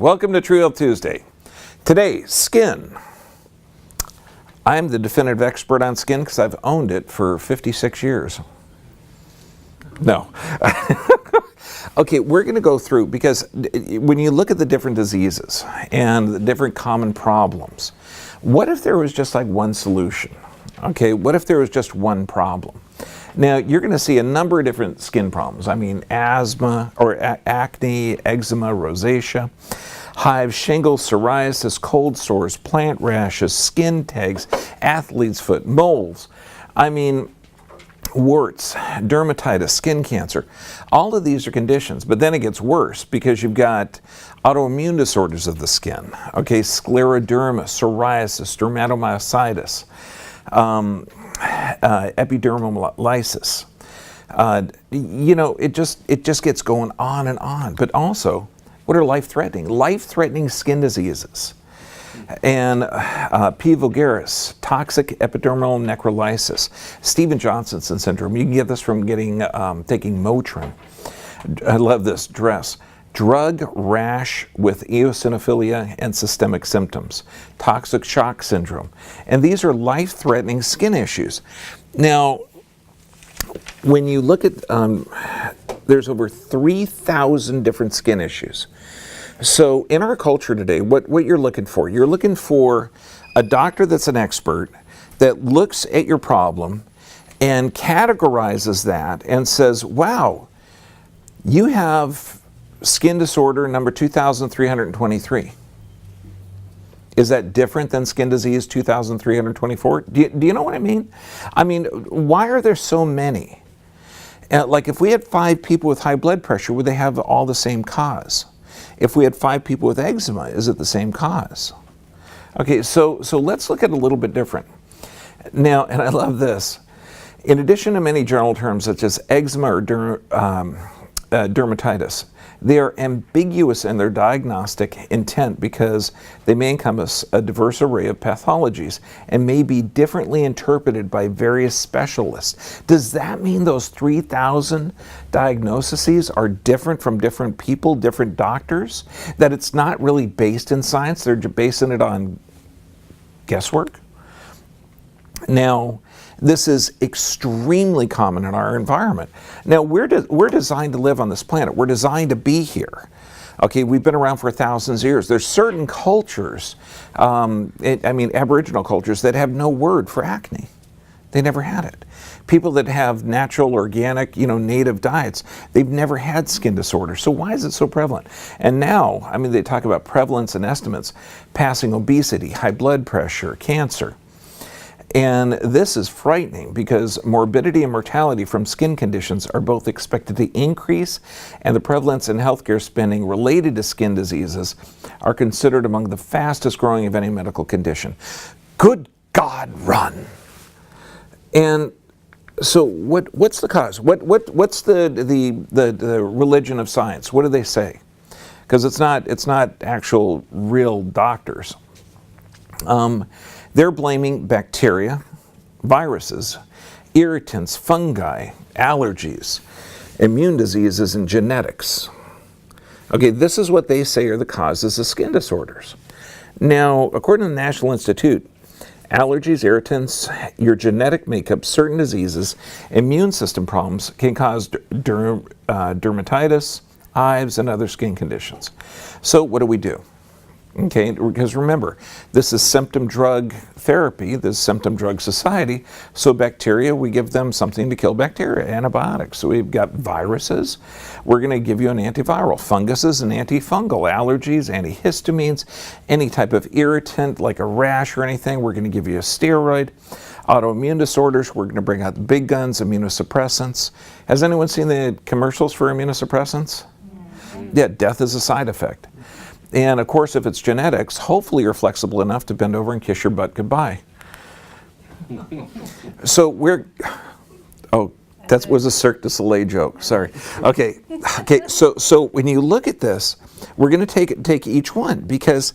welcome to Trivial Tuesday. Today, skin. I'm the definitive expert on skin because I've owned it for 56 years. No. Okay, we're going to go through, because when you look at the different diseases and the different common problems, what if there was just like one solution? Okay, what if there was just one problem? Now, you're going to see a number of different skin problems. I mean, asthma or acne, eczema, rosacea, hives, shingles, psoriasis, cold sores, plant rashes, skin tags, athlete's foot, moles. I mean, warts, dermatitis, skin cancer. All of these are conditions, but then it gets worse because you've got autoimmune disorders of the skin. Okay, scleroderma, psoriasis, dermatomyositis, epidermolysis. You know, it just gets going on and on. But also, what are life-threatening skin diseases? And P. vulgaris, toxic epidermal necrolysis, Stevens-Johnson syndrome. You can get this from taking Motrin. I love this. Drug rash with eosinophilia and systemic symptoms, toxic shock syndrome. And these are life-threatening skin issues. Now, when you look at, there's over 3,000 different skin issues. So in our culture today, what you're looking for a doctor that's an expert that looks at your problem and categorizes that and says, wow, you have skin disorder number 2,323. Is that different than skin disease 2,324? Do you know what I mean? I mean, why are there so many? Like if we had 5 people with high blood pressure, would they have all the same cause? If we had 5 people with eczema, is it the same cause? Okay, so let's look at it a little bit different. Now, and I love this. In addition to many general terms such as eczema or dermatitis, they are ambiguous in their diagnostic intent because they may encompass a diverse array of pathologies and may be differently interpreted by various specialists. Does that mean those 3,000 diagnoses are different from different people, different doctors? That it's not really based in science, they're basing it on guesswork? Now, this is extremely common in our environment. Now, we're designed to live on this planet. We're designed to be here. Okay, we've been around for thousands of years. There's certain cultures, Aboriginal cultures, that have no word for acne. They never had it. People that have natural, organic, native diets, they've never had skin disorders. So why is it so prevalent? And now, they talk about prevalence and estimates, passing obesity, high blood pressure, cancer. And this is frightening because morbidity and mortality from skin conditions are both expected to increase, and the prevalence in healthcare spending related to skin diseases are considered among the fastest growing of any medical condition. Good God, run! And so what's the cause? What's the religion of science? What do they say? Because it's not actual real doctors. They're blaming bacteria, viruses, irritants, fungi, allergies, immune diseases, and genetics. Okay, this is what they say are the causes of skin disorders. Now, according to the National Institute, allergies, irritants, your genetic makeup, certain diseases, immune system problems can cause dermatitis, hives, and other skin conditions. So what do? Okay, because remember, this is symptom drug therapy, this is symptom drug society, so bacteria, we give them something to kill bacteria, antibiotics. So we've got viruses, we're going to give you an antiviral, funguses, an antifungal, allergies, antihistamines, any type of irritant like a rash or anything, we're going to give you a steroid. Autoimmune disorders, we're going to bring out the big guns, immunosuppressants. Has anyone seen the commercials for immunosuppressants? Yeah, death is a side effect. And of course, if it's genetics, hopefully you're flexible enough to bend over and kiss your butt goodbye. So that was a Cirque du Soleil joke, sorry. Okay, so when you look at this, we're going to take each one because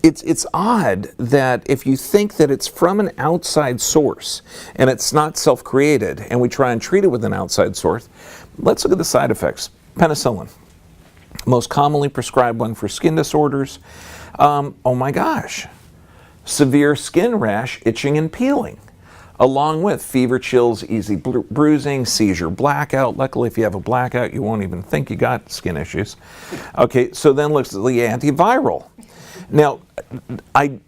it's odd that if you think that it's from an outside source and it's not self-created and we try and treat it with an outside source, let's look at the side effects. Penicillin. Most commonly prescribed one for skin disorders. Oh my gosh, severe skin rash, itching, and peeling, along with fever, chills, easy bruising, seizure, blackout. Luckily, if you have a blackout, you won't even think you got skin issues. Okay, so then looks at the antiviral. Now, I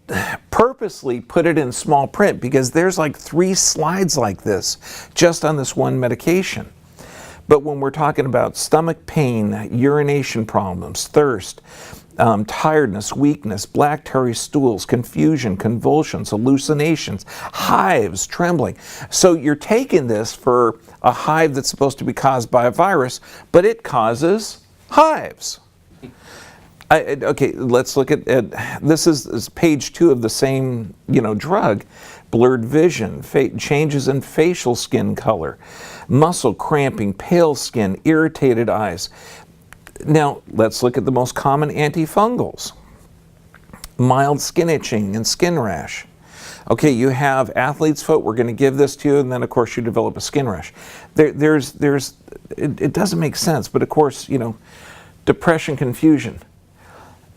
purposely put it in small print because there's like 3 slides like this just on this one medication. But when we're talking about stomach pain, urination problems, thirst, tiredness, weakness, black tarry stools, confusion, convulsions, hallucinations, hives, trembling. So you're taking this for a hive that's supposed to be caused by a virus, but it causes hives. Okay, let's look at this is page 2 of the same drug. Blurred vision, changes in facial skin color, muscle cramping, pale skin, irritated eyes. Now, let's look at the most common antifungals. Mild skin itching and skin rash. Okay, you have athlete's foot, we're going to give this to you, and then of course you develop a skin rash. It doesn't make sense, but of course, depression, confusion.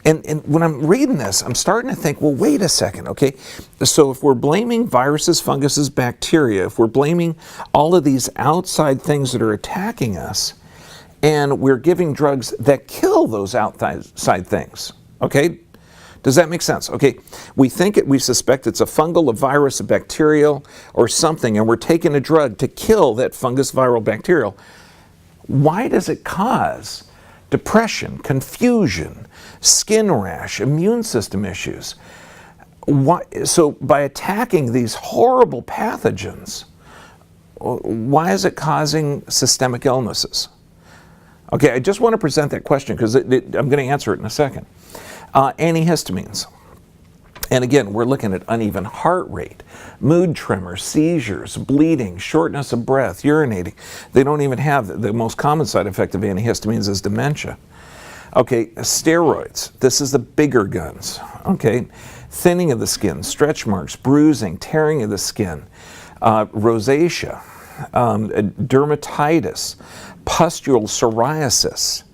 And when I'm reading this, I'm starting to think, well, wait a second, okay? So if we're blaming viruses, funguses, bacteria, if we're blaming all of these outside things that are attacking us, and we're giving drugs that kill those outside things, okay? Does that make sense? Okay, we suspect it's a fungal, a virus, a bacterial, or something, and we're taking a drug to kill that fungus, viral, bacterial. Why does it cause depression, confusion, skin rash, immune system issues? Why? So by attacking these horrible pathogens, why is it causing systemic illnesses? Okay, I just want to present that question because I'm going to answer it in a second. Antihistamines. And again, we're looking at uneven heart rate, mood tremors, seizures, bleeding, shortness of breath, urinating. They don't even have the most common side effect of antihistamines is dementia. Okay, steroids. This is the bigger guns. Okay, thinning of the skin, stretch marks, bruising, tearing of the skin, rosacea, dermatitis, pustule psoriasis.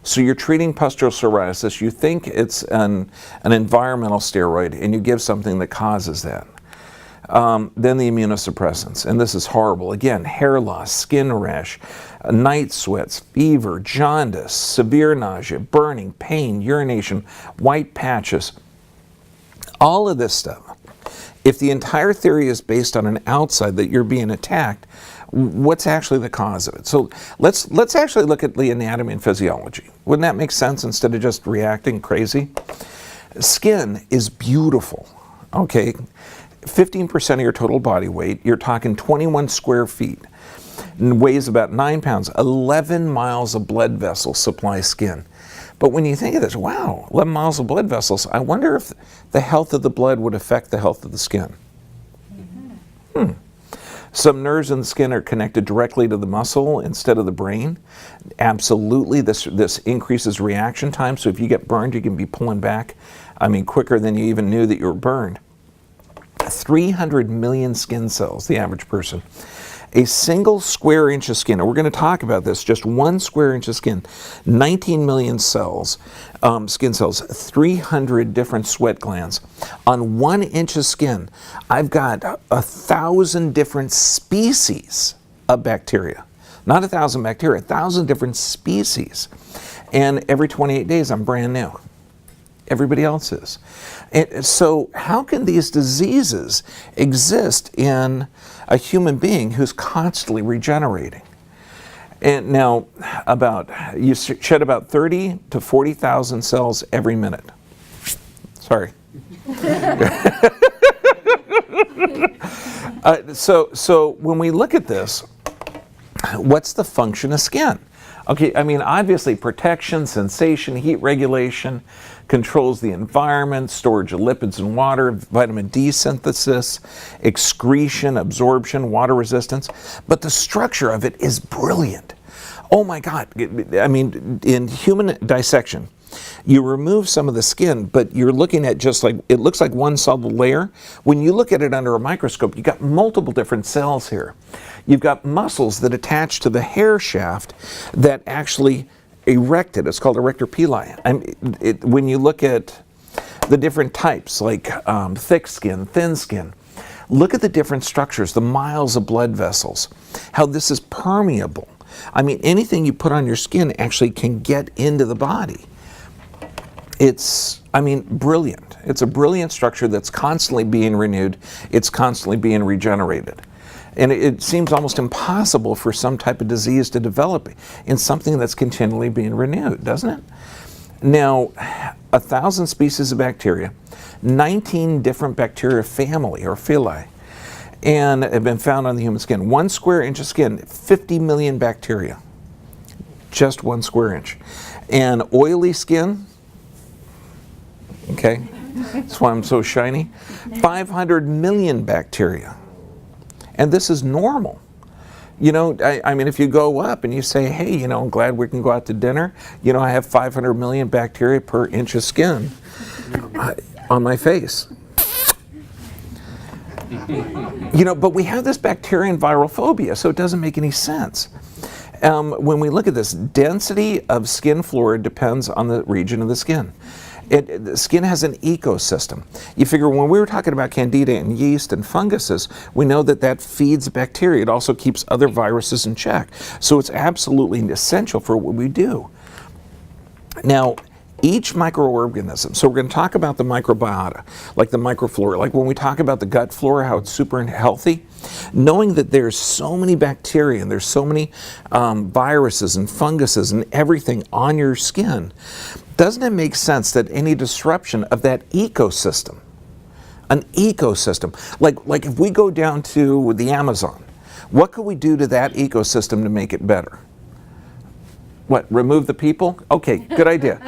So you're treating pustule psoriasis, you think it's an environmental steroid, and you give something that causes that. Then the immunosuppressants, and this is horrible. Again, hair loss, skin rash, night sweats, fever, jaundice, severe nausea, burning, pain, urination, white patches. All of this stuff. If the entire theory is based on an outside that you're being attacked, what's actually the cause of it? So let's actually look at the anatomy and physiology. Wouldn't that make sense instead of just reacting crazy? Skin is beautiful, okay? 15% of your total body weight, you're talking 21 square feet, and weighs about 9 pounds, 11 miles of blood vessels supply skin. But when you think of this, wow, 11 miles of blood vessels, I wonder if the health of the blood would affect the health of the skin. Some nerves in the skin are connected directly to the muscle instead of the brain. Absolutely, this increases reaction time. So if you get burned, you can be pulling back, quicker than you even knew that you were burned. 300 million skin cells, the average person. A single square inch of skin, and we're going to talk about this, just 1 square inch of skin, 19 million cells, skin cells, 300 different sweat glands. On 1 inch of skin, I've got 1,000 different species of bacteria. Not 1,000 bacteria, 1,000 different species. And every 28 days, I'm brand new. Everybody else is. And so how can these diseases exist in a human being who's constantly regenerating? And now, you shed about 30 to 40,000 cells every minute. Sorry. So when we look at this, what's the function of skin? Okay, obviously protection, sensation, heat regulation, controls the environment, storage of lipids and water, vitamin D synthesis, excretion, absorption, water resistance. But the structure of it is brilliant. Oh my God. In human dissection, you remove some of the skin, but you're looking at it looks like one solid layer. When you look at it under a microscope, you've got multiple different cells here. You've got muscles that attach to the hair shaft that actually erected. It's called erector pili. When you look at the different types, like thick skin, thin skin, look at the different structures, the miles of blood vessels, how this is permeable. I mean, anything you put on your skin actually can get into the body. It's, I mean, brilliant. It's a brilliant structure that's constantly being renewed. It's constantly being regenerated. And it seems almost impossible for some type of disease to develop in something that's continually being renewed, doesn't it? Now, 1,000 species of bacteria, 19 different bacteria family or phyla, and have been found on the human skin. 1 square inch of skin, 50 million bacteria. Just 1 square inch. And oily skin, okay, that's why I'm so shiny, 500 million bacteria. And this is normal. You know, I mean, if you go up and you say, hey, you know, I'm glad we can go out to dinner. You know, I have 500 million bacteria per inch of skin on my face. You know, but we have this bacteria and viral phobia, so it doesn't make any sense. When we look at this, density of skin flora depends on the region of the skin. The skin has an ecosystem. You figure when we were talking about candida and yeast and funguses, we know that that feeds bacteria. It also keeps other viruses in check. So it's absolutely essential for what we do. Now, each microorganism, so we're going to talk about the microbiota, like the microflora, like when we talk about the gut flora, how it's super healthy, knowing that there's so many bacteria and there's so many viruses and funguses and everything on your skin, doesn't it make sense that any disruption of that ecosystem, an ecosystem, like if we go down to the Amazon, what could we do to that ecosystem to make it better? What, remove the people? Okay, good idea.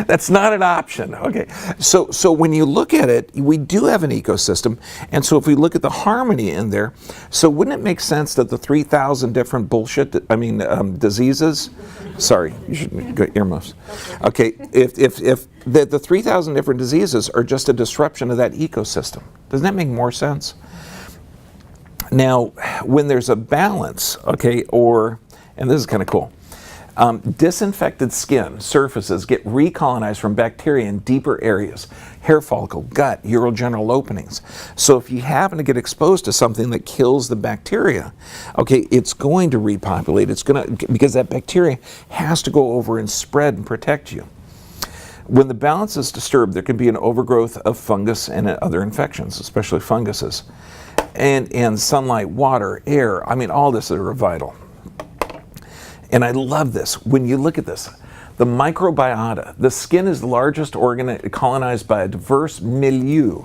That's not an option. Okay, so when you look at it, we do have an ecosystem, and so if we look at the harmony in there, so wouldn't it make sense that the 3,000 different diseases? Sorry, you should get earmuffs. Okay, if the 3,000 different diseases are just a disruption of that ecosystem, doesn't that make more sense? Now, when there's a balance, okay, and this is kind of cool, disinfected skin surfaces get recolonized from bacteria in deeper areas, hair follicle, gut, urogenital openings. So if you happen to get exposed to something that kills the bacteria, okay, it's going to repopulate. It's going to, because that bacteria has to go over and spread and protect you. When the balance is disturbed, there can be an overgrowth of fungus and other infections, especially funguses. And sunlight, water, air, I mean, all this are vital. And I love this. When you look at this, the microbiota, the skin is the largest organ colonized by a diverse milieu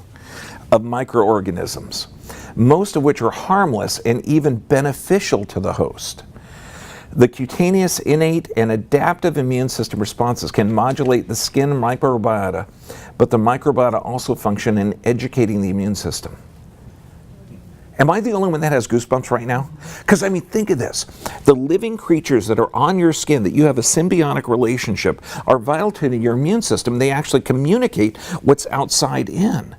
of microorganisms, most of which are harmless and even beneficial to the host. The cutaneous, innate, and adaptive immune system responses can modulate the skin microbiota, but the microbiota also function in educating the immune system. Am I the only one that has goosebumps right now? Because, I mean, think of this. The living creatures that are on your skin, that you have a symbiotic relationship, are vital to your immune system. They actually communicate what's outside in.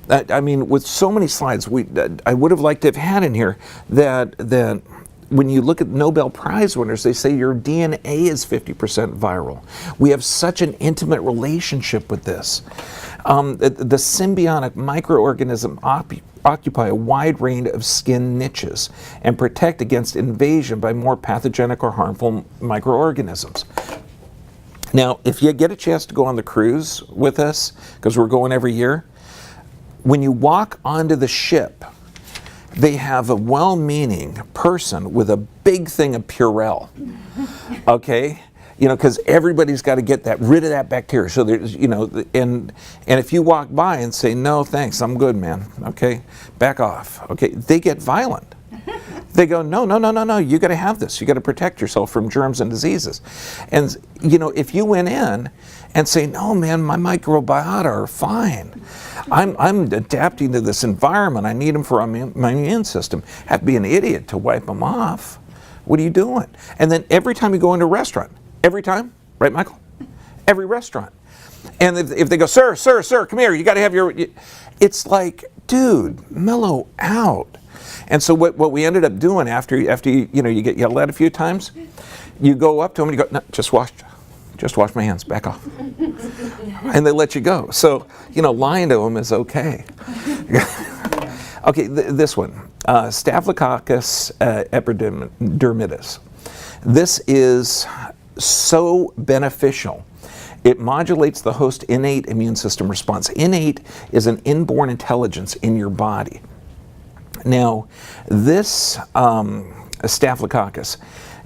I mean, with so many slides, I would have liked to have had in here that when you look at Nobel Prize winners, they say your DNA is 50% viral. We have such an intimate relationship with this. The symbiotic microorganism occupy a wide range of skin niches and protect against invasion by more pathogenic or harmful microorganisms. Now, if you get a chance to go on the cruise with us, because we're going every year, when you walk onto the ship, they have a well-meaning person with a big thing of Purell, okay? You know, because everybody's got to get rid of that bacteria. So there's, you know, and if you walk by and say, no, thanks, I'm good, man, okay, back off, okay, they get violent. They go, no, you got to have this. You got to protect yourself from germs and diseases. And, you know, if you went in and say, no, man, my microbiota are fine. I'm adapting to this environment. I need them for my immune system. Have to be an idiot to wipe them off. What are you doing? And then every time you go into a restaurant, every time, right, Michael? Every restaurant. And if they go, sir, come here, you got to have your, it's like, dude, mellow out. And so what we ended up doing after you know, you get yelled at a few times, You go up to them and you go, no, just wash my hands, back off. And they let you go. So, lying to them is okay. Okay, this one, Staphylococcus epidermidis. This is so beneficial. It modulates the host innate immune system response. Innate is an inborn intelligence in your body. Now, this Staphylococcus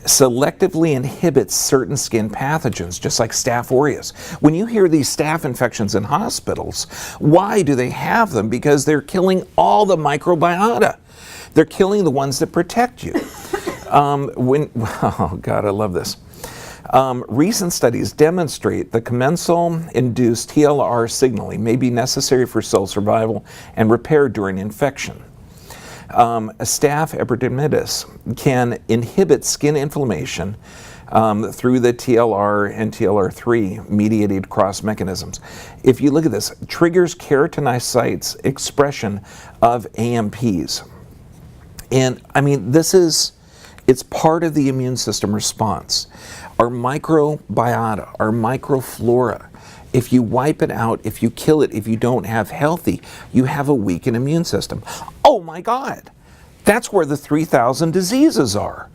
selectively inhibits certain skin pathogens, just like Staph aureus. When you hear these staph infections in hospitals, why do they have them? Because they're killing all the microbiota. They're killing the ones that protect you. Oh God, I love this. Recent studies demonstrate the commensal-induced TLR signaling may be necessary for cell survival and repair during infection. Staph epidermidis can inhibit skin inflammation through the TLR and TLR3 mediated cross mechanisms. If you look at this, triggers keratinocytes expression of AMPs. And I mean, it's part of the immune system response. Our microbiota, our microflora, if you wipe it out, if you kill it, if you don't have healthy, you have a weakened immune system. Oh my God, that's where the 3,000 diseases are.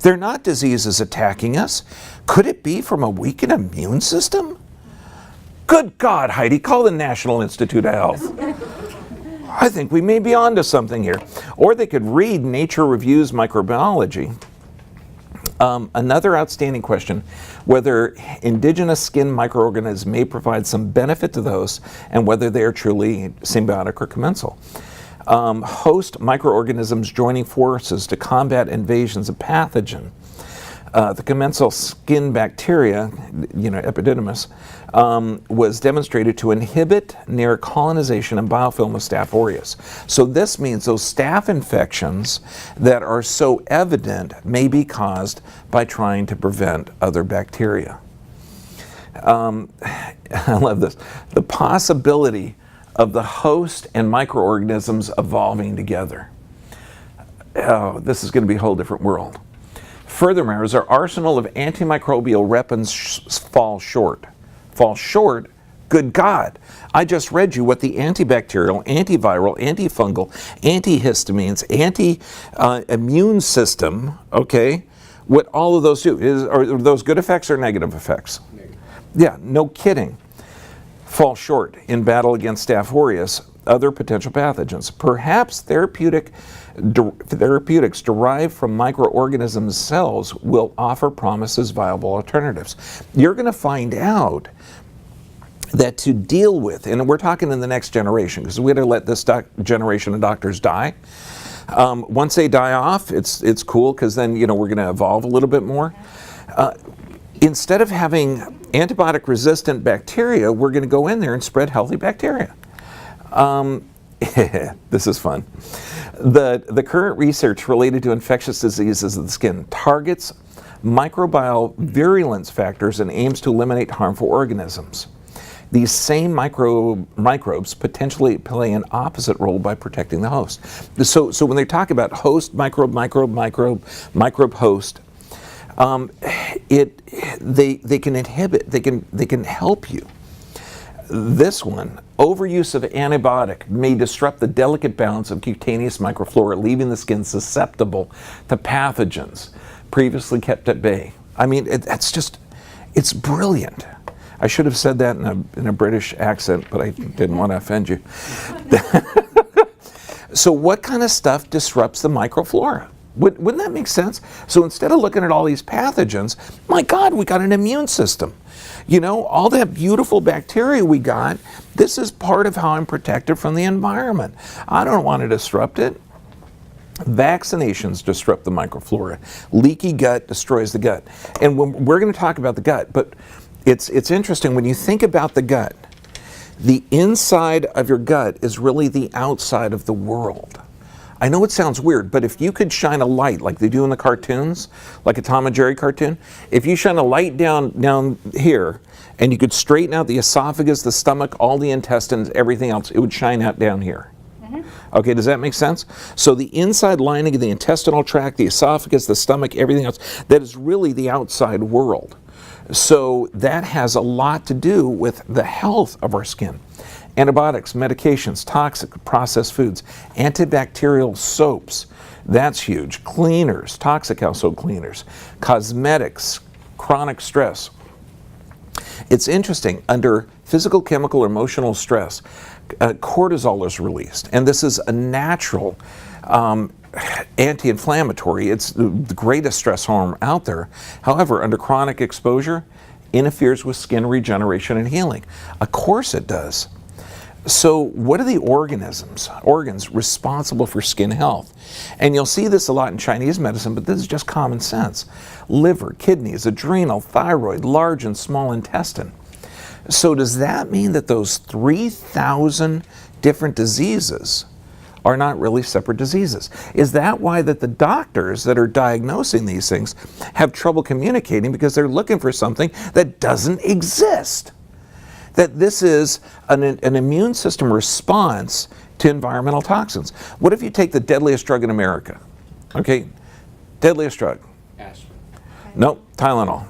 They're not diseases attacking us. Could it be from a weakened immune system? Good God, Heidi, call the National Institute of Health. I think we may be onto something here. Or they could read Nature Reviews Microbiology. Another outstanding question, whether indigenous skin microorganisms may provide some benefit to those and whether they are truly symbiotic or commensal. Host microorganisms joining forces to combat invasions of pathogen. The commensal skin bacteria, epididymis, was demonstrated to inhibit near colonization and biofilm of Staph aureus. So this means those staph infections that are so evident may be caused by trying to prevent other bacteria. I love this. The possibility of the host and microorganisms evolving together. Oh, this is going to be a whole different world. Furthermore, as our arsenal of antimicrobial weapons fall short, good God, I just read you what the antibacterial, antiviral, antifungal, antihistamines, anti-immune system, okay, what all of those do. Are those good effects or negative effects? Negative. Yeah, no kidding. Fall short in battle against Staph aureus, other potential pathogens. Perhaps therapeutics derived from microorganisms' cells will offer promise as viable alternatives. You're going to find out that to deal with, and we're talking in the next generation, because we had to let this generation of doctors die. Once they die off, it's cool, because then we're going to evolve a little bit more. Instead of having antibiotic-resistant bacteria, we're going to go in there and spread healthy bacteria. This is fun. The current research related to infectious diseases of the skin targets microbial virulence factors and aims to eliminate harmful organisms. These same microbes potentially play an opposite role by protecting the host. So when they talk about host, microbe, host, they can inhibit, they can help you. This one, overuse of antibiotic may disrupt the delicate balance of cutaneous microflora, leaving the skin susceptible to pathogens previously kept at bay. I mean, it's brilliant. I should have said that in a British accent, but I didn't want to offend you. So what kind of stuff disrupts the microflora? Wouldn't that make sense? So instead of looking at all these pathogens, my God, we got an immune system. All that beautiful bacteria we got, this is part of how I'm protected from the environment. I don't want to disrupt it. Vaccinations disrupt the microflora. Leaky gut destroys the gut. And we're going to talk about the gut, but it's interesting when you think about the gut. The inside of your gut is really the outside of the world. I know it sounds weird, but if you could shine a light like they do in the cartoons, like a Tom and Jerry cartoon, if you shine a light down here and you could straighten out the esophagus, the stomach, all the intestines, everything else, it would shine out down here. Mm-hmm. Okay, does that make sense? So the inside lining of the intestinal tract, the esophagus, the stomach, everything else, that is really the outside world. So that has a lot to do with the health of our skin. Antibiotics, medications, toxic processed foods, antibacterial soaps, that's huge. Cleaners, toxic household cleaners, cosmetics, chronic stress. It's interesting, under physical, chemical, or emotional stress, cortisol is released, and this is a natural anti-inflammatory. It's the greatest stress hormone out there. However, under chronic exposure, interferes with skin regeneration and healing. Of course it does. So what are the organs responsible for skin health? And you'll see this a lot in Chinese medicine, but this is just common sense. Liver, kidneys, adrenal, thyroid, large and small intestine. So does that mean that those 3,000 different diseases are not really separate diseases? Is that why that the doctors that are diagnosing these things have trouble communicating, because they're looking for something that doesn't exist? That this is an immune system response to environmental toxins. What if you take the deadliest drug in America? Okay, deadliest drug. Aspirin. Nope, Tylenol.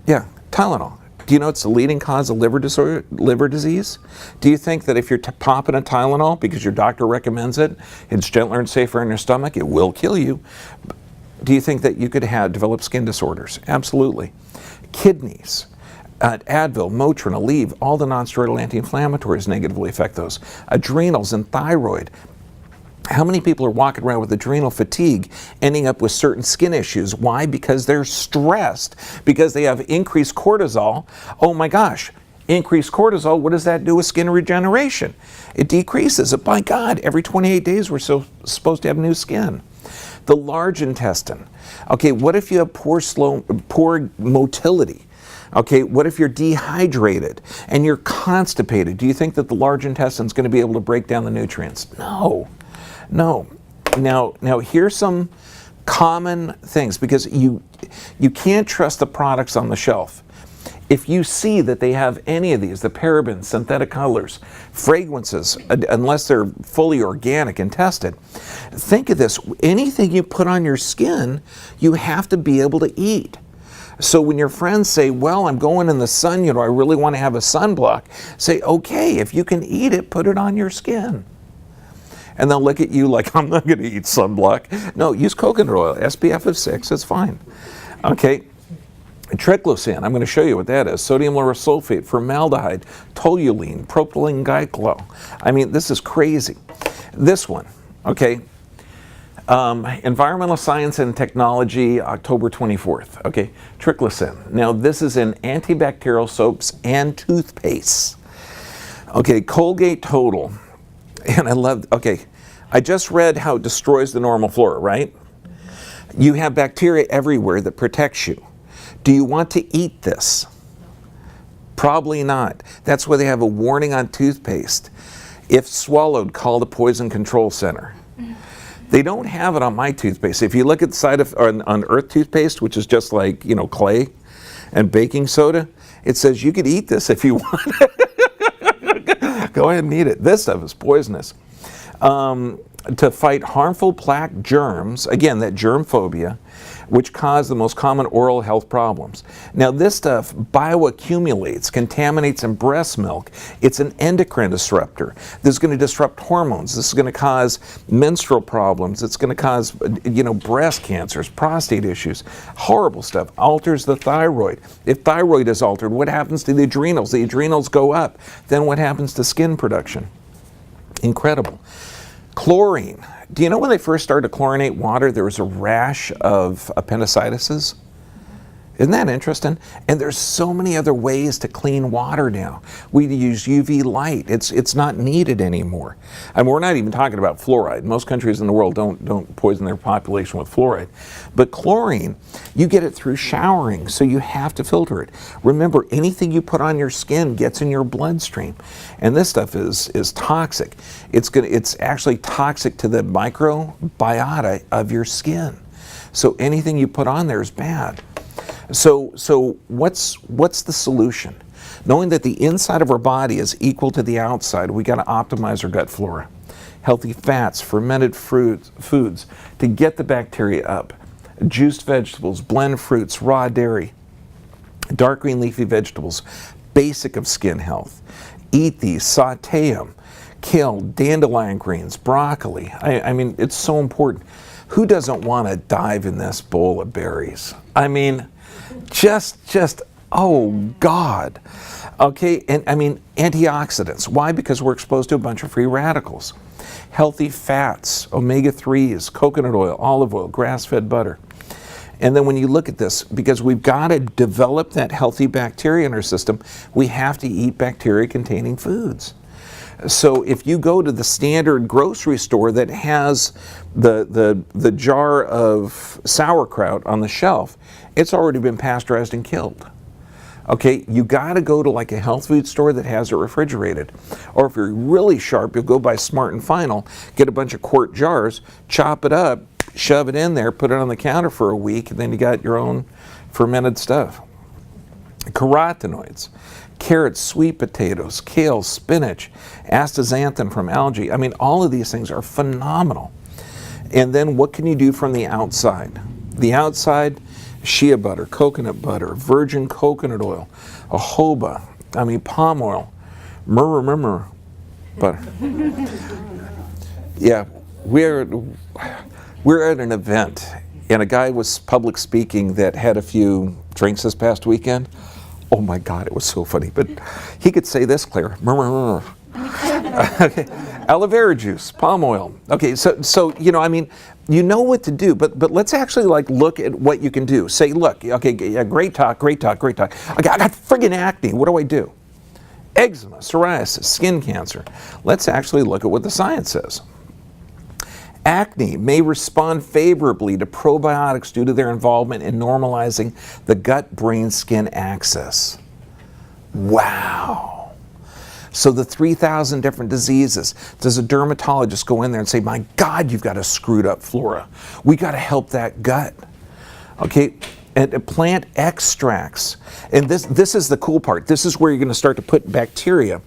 Yeah, Tylenol. Do you know it's the leading cause of liver disease? Do you think that if you're popping a Tylenol because your doctor recommends it, it's gentler and safer on your stomach, it will kill you? Do you think that you could develop skin disorders? Absolutely. Kidneys. Advil, Motrin, Aleve, all the non-steroidal anti-inflammatories negatively affect those. Adrenals and thyroid. How many people are walking around with adrenal fatigue, ending up with certain skin issues? Why? Because they're stressed, because they have increased cortisol. Oh my gosh, increased cortisol, what does that do with skin regeneration? It decreases it. By God, every 28 days we're supposed to have new skin. The large intestine. Okay, what if you have poor motility? Okay, what if you're dehydrated and you're constipated? Do you think that the large intestine is going to be able to break down the nutrients? No. No. Now here's some common things, because you can't trust the products on the shelf. If you see that they have any of these, the parabens, synthetic colors, fragrances, unless they're fully organic and tested, think of this. Anything you put on your skin, you have to be able to eat. So when your friends say, well, I'm going in the sun, I really want to have a sunblock, say, okay, if you can eat it, put it on your skin. And they'll look at you like, I'm not going to eat sunblock. No, use coconut oil, SPF of 6, it's fine. Okay, triclosan, I'm going to show you what that is. Sodium lauryl sulfate, formaldehyde, toluene, propylene glycol. I mean, this is crazy. This one, okay. Environmental Science and Technology, October 24th. Okay, triclosan. Now this is in antibacterial soaps and toothpaste. Okay, Colgate Total. And I just read how it destroys the normal flora, right? You have bacteria everywhere that protects you. Do you want to eat this? Probably not. That's why they have a warning on toothpaste. If swallowed, call the Poison Control Center. They don't have it on my toothpaste. If you look at the side of on Earth toothpaste, which is just like, clay and baking soda, it says you could eat this if you want. Go ahead and eat it. This stuff is poisonous. To fight harmful plaque germs, again, that germ phobia, which cause the most common oral health problems. Now this stuff bioaccumulates, contaminates in breast milk. It's an endocrine disruptor. This is going to disrupt hormones. This is going to cause menstrual problems. It's going to cause, breast cancers, prostate issues, horrible stuff. Alters the thyroid. If thyroid is altered, what happens to the adrenals? The adrenals go up. Then what happens to skin production? Incredible. Chlorine. Do you know when they first started to chlorinate water, there was a rash of appendicitis? Isn't that interesting? And there's so many other ways to clean water now. We use UV light. It's not needed anymore. And we're not even talking about fluoride. Most countries in the world don't poison their population with fluoride. But chlorine, you get it through showering, so you have to filter it. Remember, anything you put on your skin gets in your bloodstream. And this stuff is toxic. It's actually toxic to the microbiota of your skin. So anything you put on there is bad. So what's the solution? Knowing that the inside of our body is equal to the outside, we got to optimize our gut flora. healthy fats, fermented foods to get the bacteria up, juiced vegetables, blend fruits, raw dairy, dark green leafy vegetables, basic of skin health. Eat these, saute them. Kale, dandelion greens, broccoli. I mean, it's so important. Who doesn't want to dive in this bowl of berries? I mean, just, oh God. Okay, and I mean, antioxidants. Why? Because we're exposed to a bunch of free radicals. Healthy fats, omega-3s, coconut oil, olive oil, grass-fed butter. And then when you look at this, because we've got to develop that healthy bacteria in our system, we have to eat bacteria-containing foods. So if you go to the standard grocery store that has the jar of sauerkraut on the shelf, it's already been pasteurized and killed. Okay, you got to go to like a health food store that has it refrigerated. Or if you're really sharp, you'll go buy Smart and Final, get a bunch of quart jars, chop it up, shove it in there, put it on the counter for a week, and then you got your own fermented stuff. Carotenoids, carrots, sweet potatoes, kale, spinach, astaxanthin from algae. I mean, all of these things are phenomenal. And then what can you do from the outside? The outside, shea butter, coconut butter, virgin coconut oil, jojoba, palm oil, murmur butter. Yeah, we're at an event, and a guy was public speaking that had a few drinks this past weekend. Oh my God, it was so funny. But he could say this, Claire. Okay. Aloe vera juice, palm oil. Okay, so you know what to do, but let's actually look at what you can do. Say, look, okay, yeah, great talk. Okay, I got friggin' acne. What do I do? Eczema, psoriasis, skin cancer. Let's actually look at what the science says. Acne may respond favorably to probiotics due to their involvement in normalizing the gut-brain-skin axis. Wow. So the 3,000 different diseases, does a dermatologist go in there and say, my God, you've got a screwed up flora. We got to help that gut. Okay, and plant extracts. And this is the cool part. This is where you're going to start to put bacteria,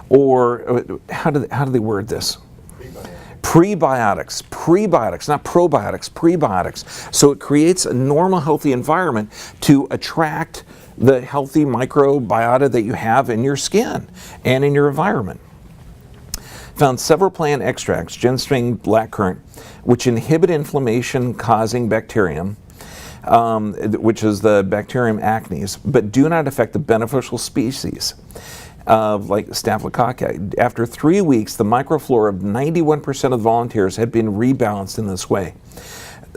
or how do they word this? Prebiotics, not probiotics, prebiotics. So it creates a normal, healthy environment to attract the healthy microbiota that you have in your skin and in your environment. Found several plant extracts, ginseng, blackcurrant, which inhibit inflammation-causing bacterium, which is the Bacterium acnes, but do not affect the beneficial species of Staphylococci. After 3 weeks, the microflora of 91% of the volunteers had been rebalanced in this way.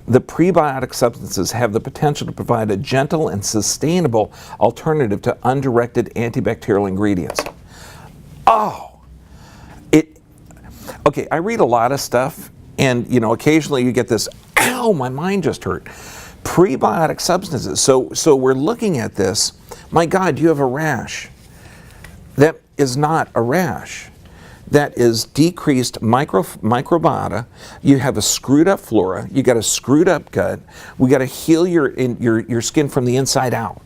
The prebiotic substances have the potential to provide a gentle and sustainable alternative to undirected antibacterial ingredients. Okay, I read a lot of stuff, and occasionally you get this, ow, my mind just hurt. Prebiotic substances. So we're looking at this, my God, you have a rash. That is not a rash. That is decreased microbiota. You have a screwed up flora. You got a screwed up gut. We got to heal your skin from the inside out.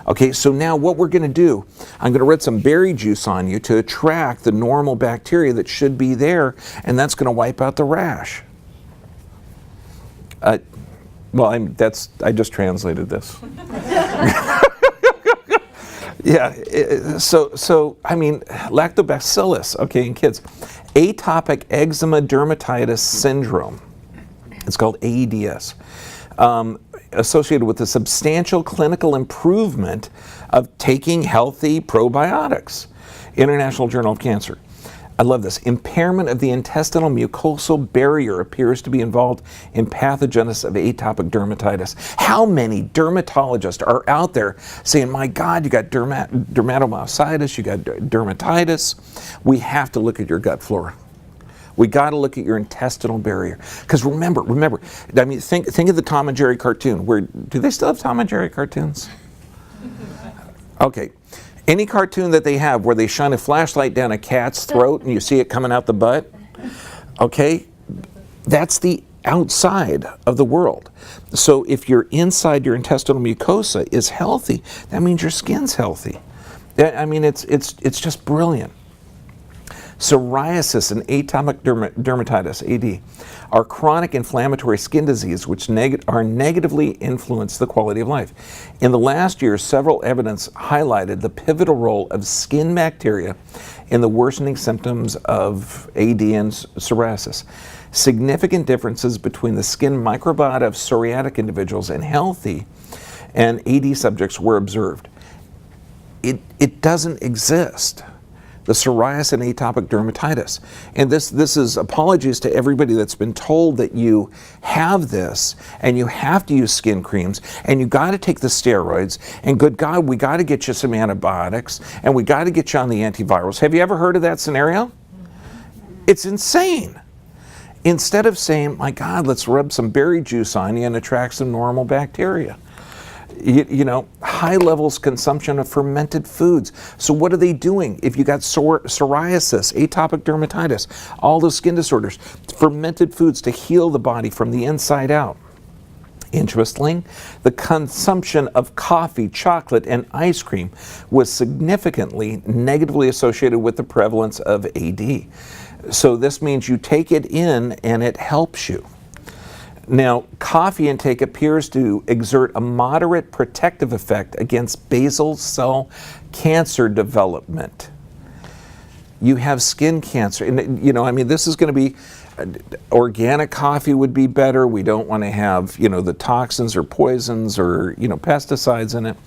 Okay, so now what we're going to do, I'm going to rinse some berry juice on you to attract the normal bacteria that should be there, and that's going to wipe out the rash. I just translated this. Yeah, lactobacillus, okay, in kids. Atopic eczema dermatitis syndrome. It's called AIDS. Associated with a substantial clinical improvement of taking healthy probiotics. International Journal of Cancer. I love this. Impairment of the intestinal mucosal barrier appears to be involved in pathogenesis of atopic dermatitis. How many dermatologists are out there saying, my God, you got dermatomyositis, you got dermatitis. We have to look at your gut flora. We got to look at your intestinal barrier. Because remember, think of the Tom and Jerry cartoon. Do they still have Tom and Jerry cartoons? Okay. Any cartoon that they have where they shine a flashlight down a cat's throat and you see it coming out the butt, okay, that's the outside of the world. So if your inside, your intestinal mucosa is healthy, that means your skin's healthy. I mean, it's just brilliant. Psoriasis and atopic dermatitis, AD, are chronic inflammatory skin disease which are negatively influence the quality of life. In the last year, several evidence highlighted the pivotal role of skin bacteria in the worsening symptoms of AD and psoriasis. Significant differences between the skin microbiota of psoriatic individuals and healthy and AD subjects were observed. It doesn't exist, the psoriasis and atopic dermatitis. And this is apologies to everybody that's been told that you have this and you have to use skin creams and you got to take the steroids and good God, we got to get you some antibiotics and we got to get you on the antivirals. Have you ever heard of that scenario? It's insane. Instead of saying, my God, let's rub some berry juice on you and attract some normal bacteria. You know, high levels consumption of fermented foods. So what are they doing? If you got psoriasis, atopic dermatitis, all those skin disorders, fermented foods to heal the body from the inside out. Interestingly, the consumption of coffee, chocolate, and ice cream was significantly negatively associated with the prevalence of AD. So this means you take it in and it helps you. Now, coffee intake appears to exert a moderate protective effect against basal cell cancer development. You have skin cancer, and you know, I mean, this is going to be, organic coffee would be better. We don't want to have, you know, the toxins or poisons or, you know, pesticides in it.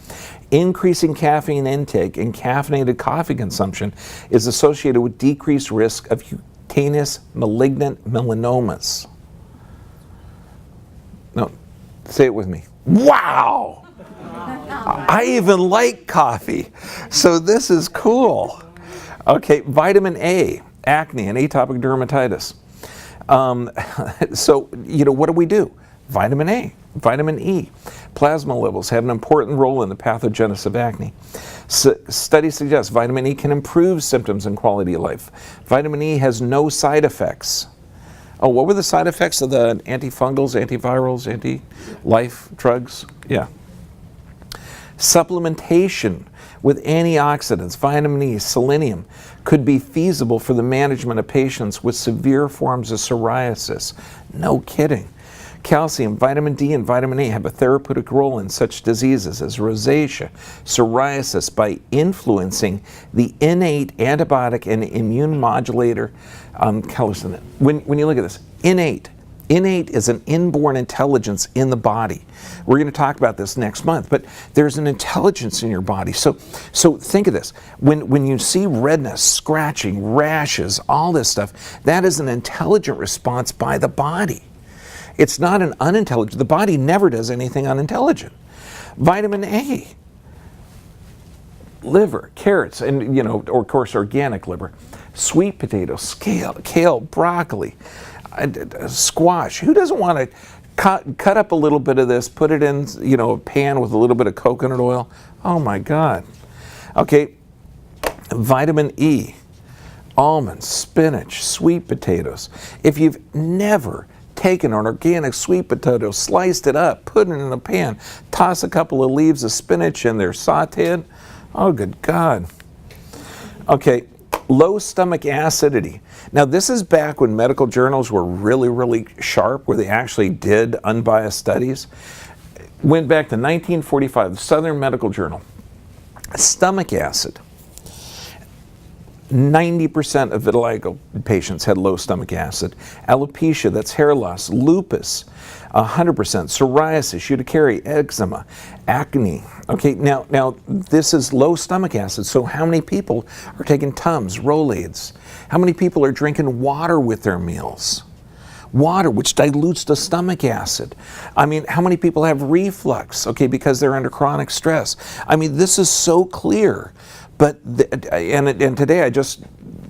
Increasing caffeine intake and caffeinated coffee consumption is associated with decreased risk of cutaneous malignant melanomas. No, say it with me. Wow! I even like coffee, so this is cool. Okay, vitamin A, acne and atopic dermatitis. So, you know, what do? Vitamin A, vitamin E. Plasma levels have an important role in the pathogenesis of acne. Studies suggest vitamin E can improve symptoms and quality of life. Vitamin E has no side effects. Oh, what were the side effects of the antifungals, antivirals, anti-life drugs? Yeah. Supplementation with antioxidants, vitamin E, selenium, could be feasible for the management of patients with severe forms of psoriasis. No kidding. Calcium, vitamin D, and vitamin A have a therapeutic role in such diseases as rosacea, psoriasis by influencing the innate antibiotic and immune modulator calcitonin. When you look at this, innate is an inborn intelligence in the body. We're going to talk about this next month, but there's an intelligence in your body. So think of this. When you see redness, scratching, rashes, all this stuff, that is an intelligent response by the body. It's not an unintelligent. The body never does anything unintelligent. Vitamin A, liver, carrots, and, you know, or of course organic liver, sweet potatoes, kale, broccoli, squash. Who doesn't want to cut up a little bit of this, put it in, you know, a pan with a little bit of coconut oil? Oh my God. Okay, vitamin E, almonds, spinach, sweet potatoes. If you've never taken an organic sweet potato, sliced it up, put it in a pan, toss a couple of leaves of spinach in there, sauteed. Oh, good God. Okay, low stomach acidity. Now, this is back when medical journals were really, really sharp, where they actually did unbiased studies. Went back to 1945, the Southern Medical Journal. Stomach acid. 90% of vitiligo patients had low stomach acid. Alopecia, that's hair loss. Lupus, 100%. Psoriasis, urticaria, eczema, acne. Okay, now this is low stomach acid. So how many people are taking Tums, Rolaids? How many people are drinking water with their meals? Water, which dilutes the stomach acid. I mean, how many people have reflux, okay, because they're under chronic stress? I mean, this is so clear. But, and today I just,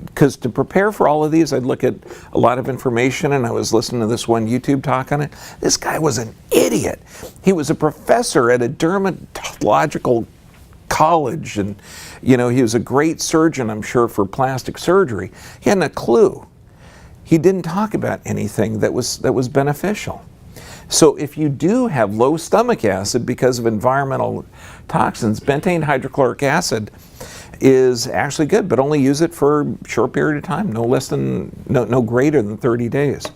because to prepare for all of these, I'd look at a lot of information, and I was listening to this one YouTube talk on it. This guy was an idiot. He was a professor at a dermatological college, and, you know, he was a great surgeon, I'm sure, for plastic surgery. He hadn't a clue. He didn't talk about anything that was beneficial. So if you do have low stomach acid because of environmental toxins, bentane hydrochloric acid is actually good, but only use it for a short period of time, no greater than 30 days.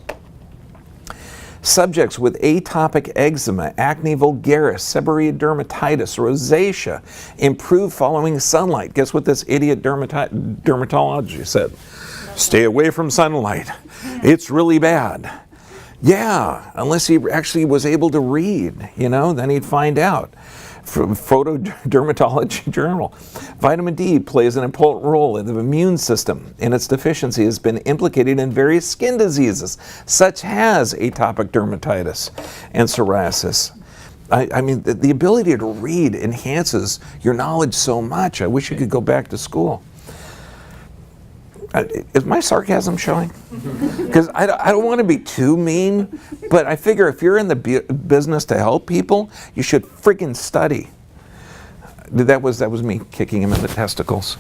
Subjects with atopic eczema, acne vulgaris, seborrheic dermatitis, rosacea improve following sunlight. Guess what this idiot dermatologist said? Stay away from sunlight. It's really bad. Yeah, unless he actually was able to read, then he'd find out. From Photodermatology Journal. Vitamin D plays an important role in the immune system, and its deficiency has been implicated in various skin diseases, such as atopic dermatitis and psoriasis. I mean, the ability to read enhances your knowledge so much. I wish you could go back to school. Is my sarcasm showing? Because I don't want to be too mean, but I figure if you're in the business to help people, you should freaking study. That was me kicking him in the testicles.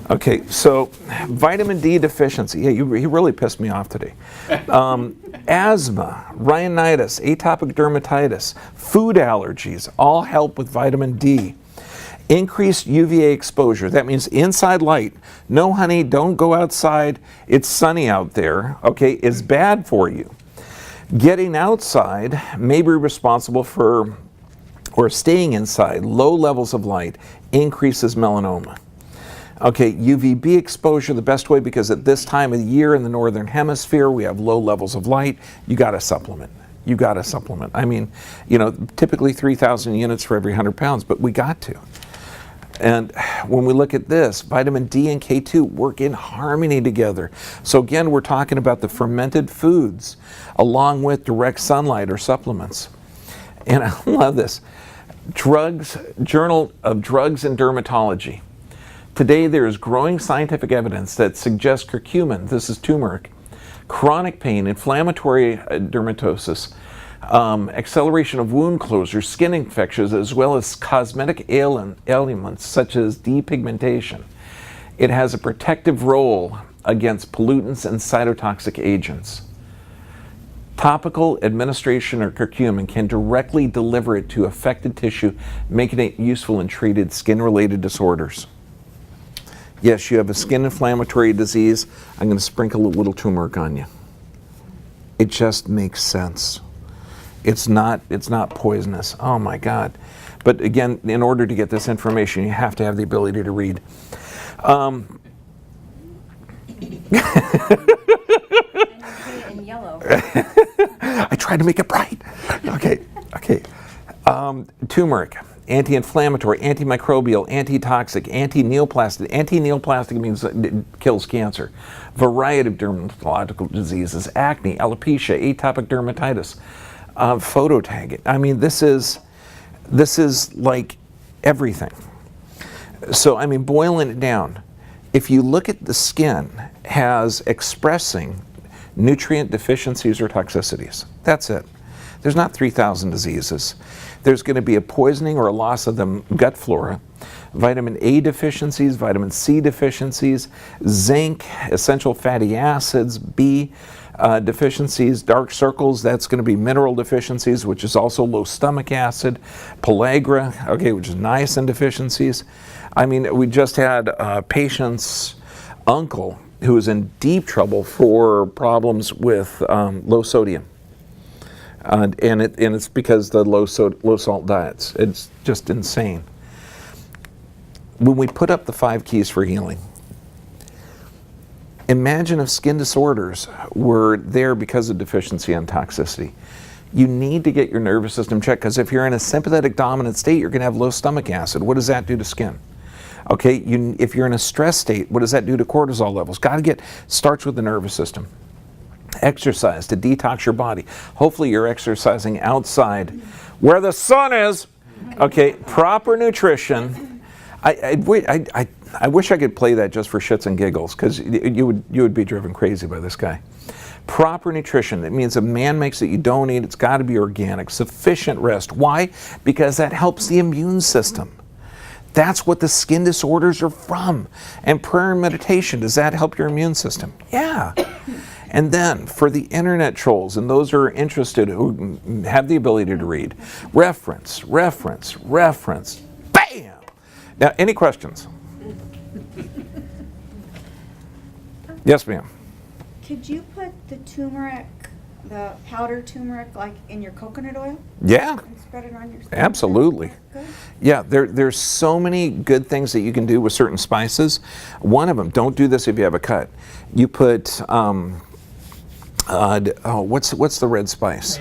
Okay, so vitamin D deficiency. Yeah, he really pissed me off today. Asthma, rhinitis, atopic dermatitis, food allergies all help with vitamin D. Increased UVA exposure, that means inside light. No, honey, don't go outside. It's sunny out there, okay, is bad for you. Getting outside may be responsible for, or staying inside, low levels of light increases melanoma. Okay, UVB exposure, the best way, because at this time of the year in the northern hemisphere, we have low levels of light. You got to supplement. I mean, typically 3,000 units for every 100 pounds, but we got to. And when we look at this, vitamin D and K2 work in harmony together. So again, we're talking about the fermented foods along with direct sunlight or supplements. And I love this. Journal of Drugs and Dermatology. Today there is growing scientific evidence that suggests curcumin, this is turmeric, chronic pain, inflammatory dermatosis, acceleration of wound closure, skin infections, as well as cosmetic ailments such as depigmentation. It has a protective role against pollutants and cytotoxic agents. Topical administration of curcumin can directly deliver it to affected tissue, making it useful in treated skin-related disorders. Yes, you have a skin inflammatory disease. I'm going to sprinkle a little turmeric on you. It just makes sense. It's not poisonous. Oh my God. But again, in order to get this information, you have to have the ability to read. In yellow. I tried to make it bright. Okay. Turmeric, anti-inflammatory, antimicrobial, antitoxic, anti-neoplastic. Anti-neoplastic means it kills cancer. Variety of dermatological diseases, acne, alopecia, atopic dermatitis, phototagging. I mean, this is like everything. So, I mean, boiling it down, if you look at the skin as expressing nutrient deficiencies or toxicities, that's it. There's not 3,000 diseases. There's going to be a poisoning or a loss of the gut flora, vitamin A deficiencies, vitamin C deficiencies, zinc, essential fatty acids, B deficiencies, dark circles, that's going to be mineral deficiencies, which is also low stomach acid, pellagra, okay, which is niacin deficiencies. I mean, we just had a patient's uncle who was in deep trouble for problems with low sodium. And it's because the low salt diets. It's just insane. When we put up the 5 keys for healing, imagine if skin disorders were there because of deficiency and toxicity. You need to get your nervous system checked, because if you're in a sympathetic dominant state, you're going to have low stomach acid. What does that do to skin? Okay, if you're in a stress state, what does that do to cortisol levels? Starts with the nervous system. Exercise to detox your body. Hopefully you're exercising outside where the sun is. Okay, proper nutrition. I wish I could play that just for shits and giggles, because you would be driven crazy by this guy. Proper nutrition. It means a man makes it, you don't eat. It's got to be organic. Sufficient rest. Why? Because that helps the immune system. That's what the skin disorders are from. And prayer and meditation, does that help your immune system? Yeah. And then for the internet trolls and those who are interested, who have the ability to read, reference. Bam! Now, any questions? Yes, ma'am. Could you put the turmeric, the powdered turmeric, like in your coconut oil Yeah. and spread it on your skin? Absolutely. Good. Yeah, there's so many good things that you can do with certain spices. One of them, don't do this if you have a cut. You put, what's the red spice?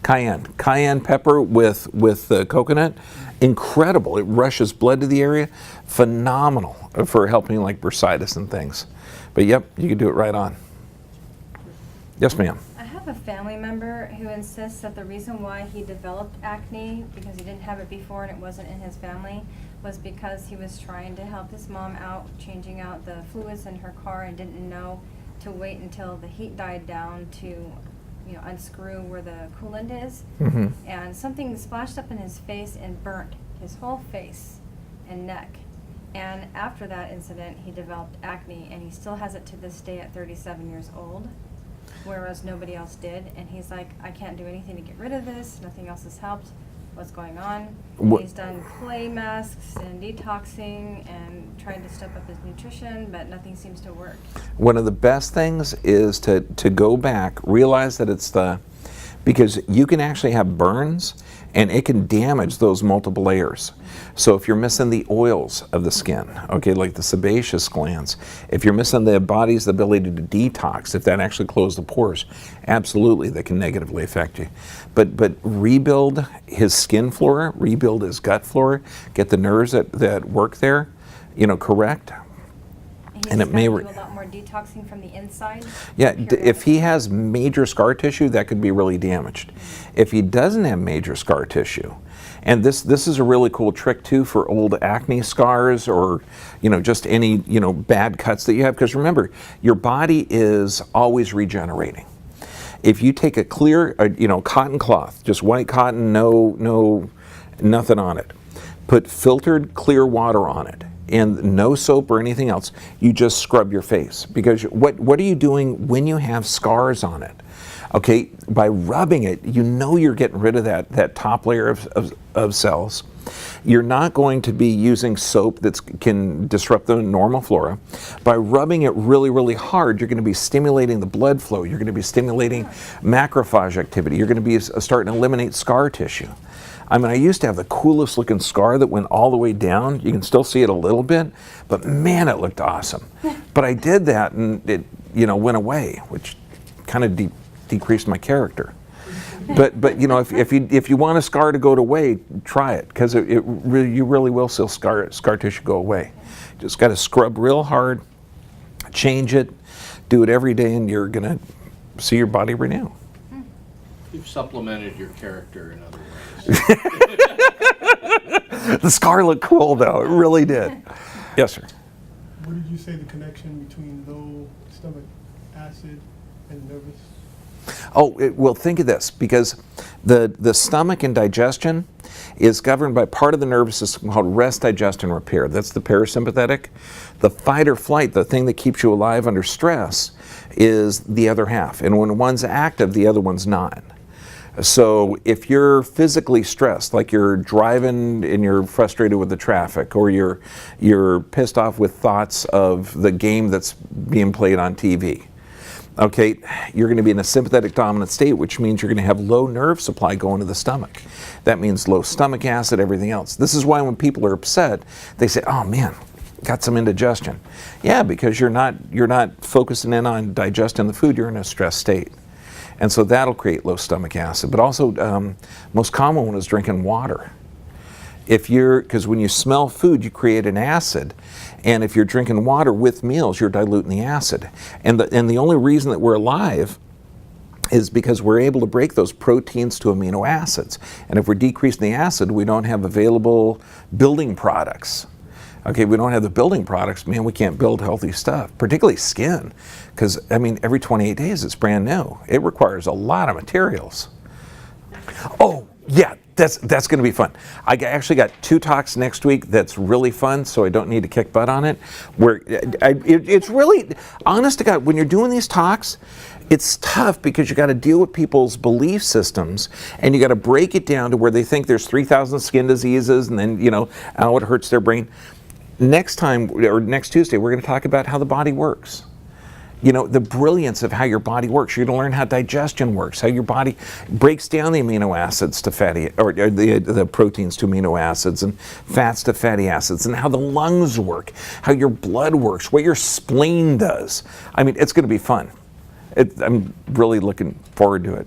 Cayenne. Cayenne pepper with coconut. Incredible. It rushes blood to the area. Phenomenal for helping like bursitis and things. But yep, you can do it right on. Yes, ma'am. I have a family member who insists that the reason why he developed acne, because he didn't have it before and it wasn't in his family, was because he was trying to help his mom out, changing out the fluids in her car, and didn't know to wait until the heat died down to, unscrew where the coolant is. Mm-hmm. And something splashed up in his face and burnt his whole face and neck. And after that incident, he developed acne, and he still has it to this day at 37 years old, whereas nobody else did. And he's like, I can't do anything to get rid of this. Nothing else has helped. What's going on? He's done clay masks and detoxing and tried to step up his nutrition, but nothing seems to work. One of the best things is to go back, realize that it's because you can actually have burns and it can damage those multiple layers. So if you're missing the oils of the skin, okay, like the sebaceous glands, if you're missing the body's ability to detox, if that actually closes the pores, absolutely that can negatively affect you. But rebuild his skin flora, rebuild his gut flora, get the nerves that work there, correct. And it may do a lot more detoxing from the inside. Yeah, if he has major scar tissue, that could be really damaged. If he doesn't have major scar tissue, and this is a really cool trick too for old acne scars or just any bad cuts that you have, because remember, your body is always regenerating. If you take a clear cotton cloth, just white cotton, no nothing on it, put filtered clear water on it, and no soap or anything else, you just scrub your face. Because what are you doing when you have scars on it? Okay, by rubbing it, you're getting rid of that top layer of cells. You're not going to be using soap that can disrupt the normal flora. By rubbing it really, really hard, you're going to be stimulating the blood flow. You're going to be stimulating macrophage activity. You're going to be starting to eliminate scar tissue. I mean, I used to have the coolest looking scar that went all the way down. You can still see it a little bit, but man, it looked awesome. But I did that and it, went away, which kind of decreased my character. But if you want a scar to go away, try it, because you really will see scar tissue go away. Just got to scrub real hard, change it, do it every day, and you're gonna see your body renew. You've supplemented your character in other ways. The scar looked cool though, it really did. Yes, sir. What did you say the connection between low stomach acid and nervous? Well, think of this, because the stomach and digestion is governed by part of the nervous system called rest, digest, and repair. That's the parasympathetic. The fight or flight, the thing that keeps you alive under stress, is the other half. And when one's active, the other one's not. So if you're physically stressed, like you're driving and you're frustrated with the traffic, or you're pissed off with thoughts of the game that's being played on TV, okay, you're going to be in a sympathetic dominant state, which means you're going to have low nerve supply going to the stomach. That means low stomach acid, everything else. This is why when people are upset, they say, oh man, got some indigestion. Yeah, because you're not focusing in on digesting the food, you're in a stress state. And so that'll create low stomach acid. But also, most common one is drinking water. Because when you smell food, you create an acid. And if you're drinking water with meals, you're diluting the acid. And the only reason that we're alive is because we're able to break those proteins to amino acids. And if we're decreasing the acid, we don't have available building products. Okay, we don't have the building products, man, we can't build healthy stuff, particularly skin. Because, I mean, every 28 days it's brand new. It requires a lot of materials. Oh, yeah, that's going to be fun. I actually got 2 talks next week that's really fun, so I don't need to kick butt on it. It's really, honest to God, when you're doing these talks, it's tough because you got to deal with people's belief systems, and you got to break it down to where they think there's 3,000 skin diseases, and then, how it hurts their brain. Next time, or next Tuesday, we're going to talk about how the body works. You know, the brilliance of how your body works. You're going to learn how digestion works, how your body breaks down the amino acids to fatty, or the proteins to amino acids, and fats to fatty acids, and how the lungs work, how your blood works, what your spleen does. I mean, it's going to be fun. I'm really looking forward to it.